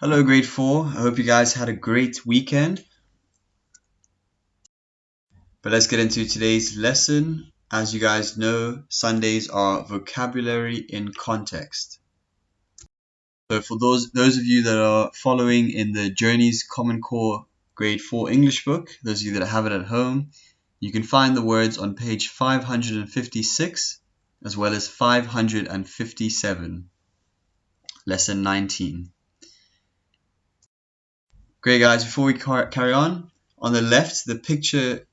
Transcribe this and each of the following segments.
Hello, grade 4. I hope you guys had a great weekend. But let's get into today's lesson. As you guys know, Sundays are vocabulary in context. So for those of you that are following in the Journeys Common Core grade 4 English book, those of you that have it at home, you can find the words on page 556 as well as 557, lesson 19. Great, guys. Before we carry on the left, the picture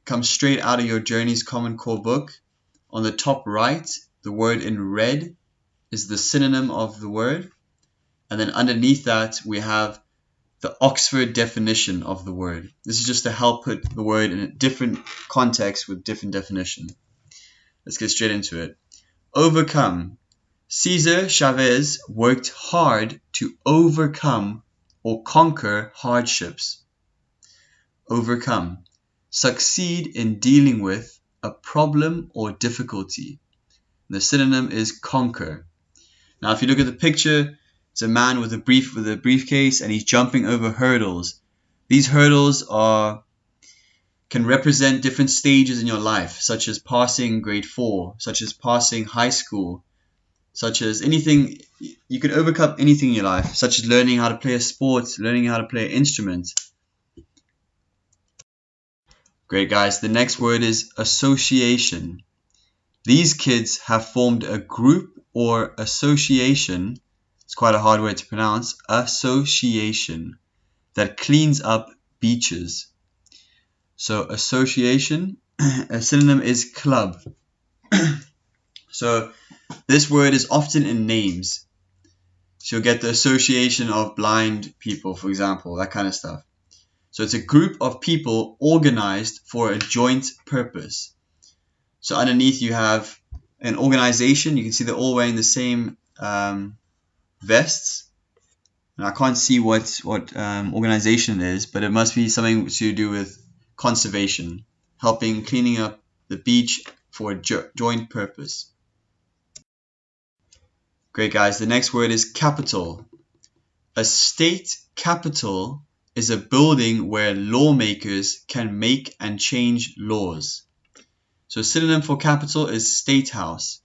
comes straight out of your Journeys Common Core book. On the top right, the word in red is the synonym of the word. And then underneath that, we have the Oxford definition of the word. This is just to help put the word in a different context with different definition. Let's get straight into it. Overcome. Cesar Chavez worked hard to overcome or conquer hardships. Overcome. Succeed in dealing with a problem or difficulty. The synonym is conquer. Now, if you look at the picture, it's a man with a briefcase and he's jumping over hurdles. These hurdles can represent different stages in your life, such as passing grade 4, such as passing high school, such as anything. You can overcome anything in your life, such as learning how to play a sport, learning how to play an instrument. Great, guys. The next word is association. These kids have formed a group or association. It's quite a hard word to pronounce. Association that cleans up beaches. So association, a synonym is club. So this word is often in names. So you'll get the association of blind people, for example, that kind of stuff. So it's a group of people organized for a joint purpose. So underneath you have an organization. You can see they're all wearing the same vests. And I can't see what organization it is, but it must be something to do with conservation, helping cleaning up the beach for a joint purpose. Great, guys. The next word is capital. A state capital is a building where lawmakers can make and change laws. So a synonym for capital is state house.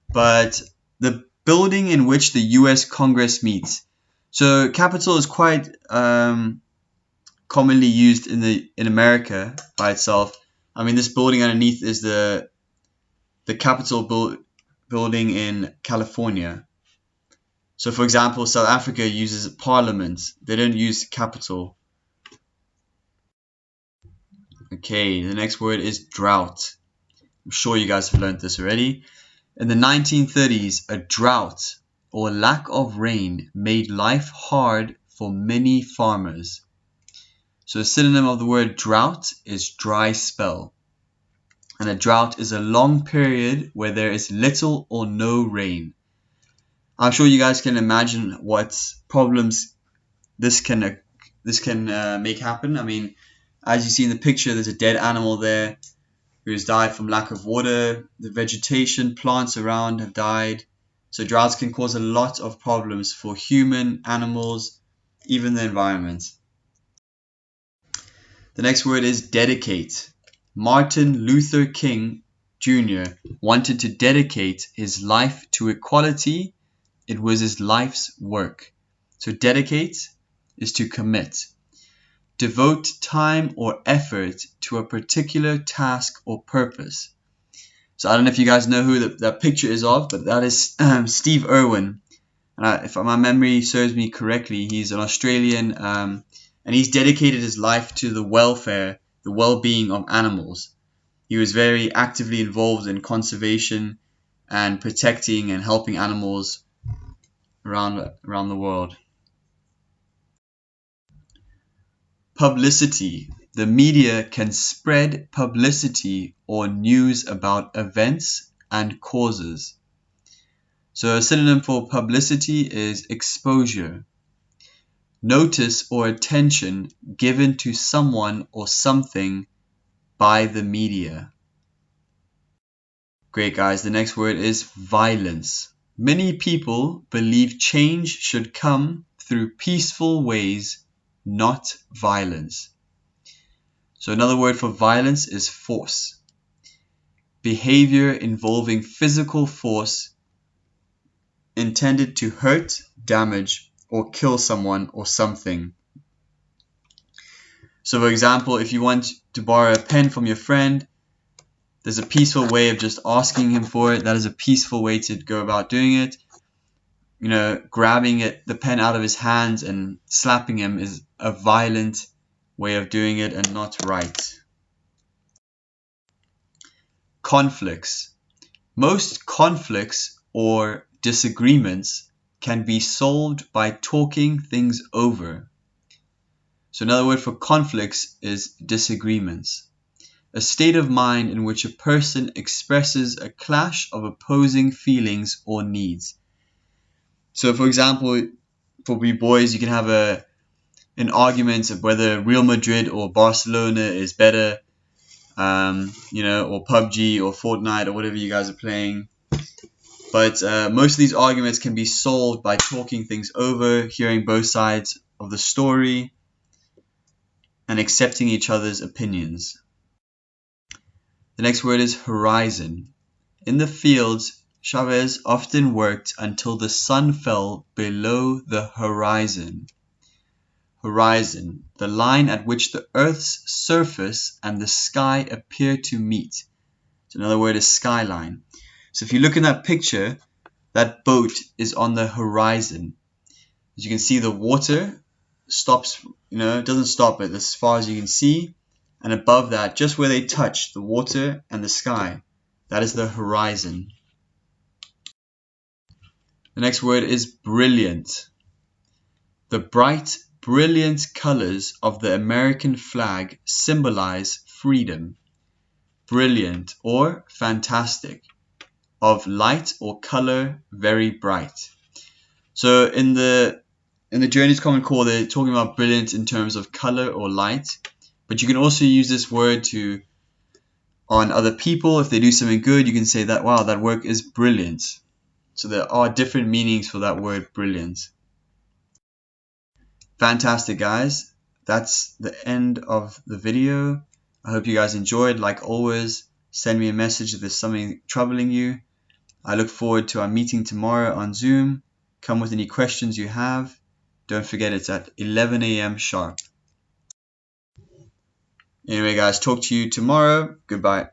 But the building in which the US Congress meets. So capital is quite commonly used in America by itself. I mean, this building underneath is the Capitol building in California. So, for example, South Africa uses parliament. They don't use capital. Okay, the next word is drought. I'm sure you guys have learned this already. In the 1930s, a drought or lack of rain made life hard for many farmers. So a synonym of the word drought is dry spell. And a drought is a long period where there is little or no rain. I'm sure you guys can imagine what problems this can make happen. I mean, as you see in the picture, there's a dead animal there who has died from lack of water. The vegetation, plants around have died. So droughts can cause a lot of problems for human, animals, even the environment. The next word is dedicate. Martin Luther King Jr. wanted to dedicate his life to equality. It was his life's work. So dedicate is to commit. Devote time or effort to a particular task or purpose. So I don't know if you guys know who that picture is of, but that is Steve Irwin. If my memory serves me correctly, he's an Australian, and he's dedicated his life to the welfare, the well-being of animals. He was very actively involved in conservation and protecting and helping animals around the world. Publicity. The media can spread publicity or news about events and causes. So a synonym for publicity is exposure. Notice or attention given to someone or something by the media. Great, guys. The next word is violence. Many people believe change should come through peaceful ways, not violence. So another word for violence is force. Behavior involving physical force intended to hurt, damage, or kill someone or something. So for example, if you want to borrow a pen from your friend, there's a peaceful way of just asking him for it. That is a peaceful way to go about doing it. Grabbing the pen out of his hands and slapping him is a violent way of doing it and not right. Conflicts. Most conflicts or disagreements can be solved by talking things over. So another word for conflicts is disagreements. A state of mind in which a person expresses a clash of opposing feelings or needs. So for example, for we boys, you can have an argument of whether Real Madrid or Barcelona is better, or PUBG or Fortnite or whatever you guys are playing. But most of these arguments can be solved by talking things over, hearing both sides of the story, and accepting each other's opinions. The next word is horizon. In the fields, Chavez often worked until the sun fell below the horizon. Horizon, the line at which the Earth's surface and the sky appear to meet. So another word is skyline. So if you look in that picture, that boat is on the horizon. As you can see, the water stops, it doesn't stop, but as far as you can see, and above that, just where they touch, the water and the sky, that is the horizon. The next word is brilliant. The bright, brilliant colors of the American flag symbolize freedom. Brilliant or fantastic, of light or color, very bright. So in the Journey's Common Core, they're talking about brilliant in terms of color or light, but you can also use this word on other people. If they do something good, you can say that, wow, that work is brilliant. So there are different meanings for that word brilliant. Fantastic, guys. That's the end of the video. I hope you guys enjoyed. Like always, send me a message if there's something troubling you. I look forward to our meeting tomorrow on Zoom. Come with any questions you have. Don't forget, it's at 11 a.m. sharp. Anyway, guys, talk to you tomorrow. Goodbye.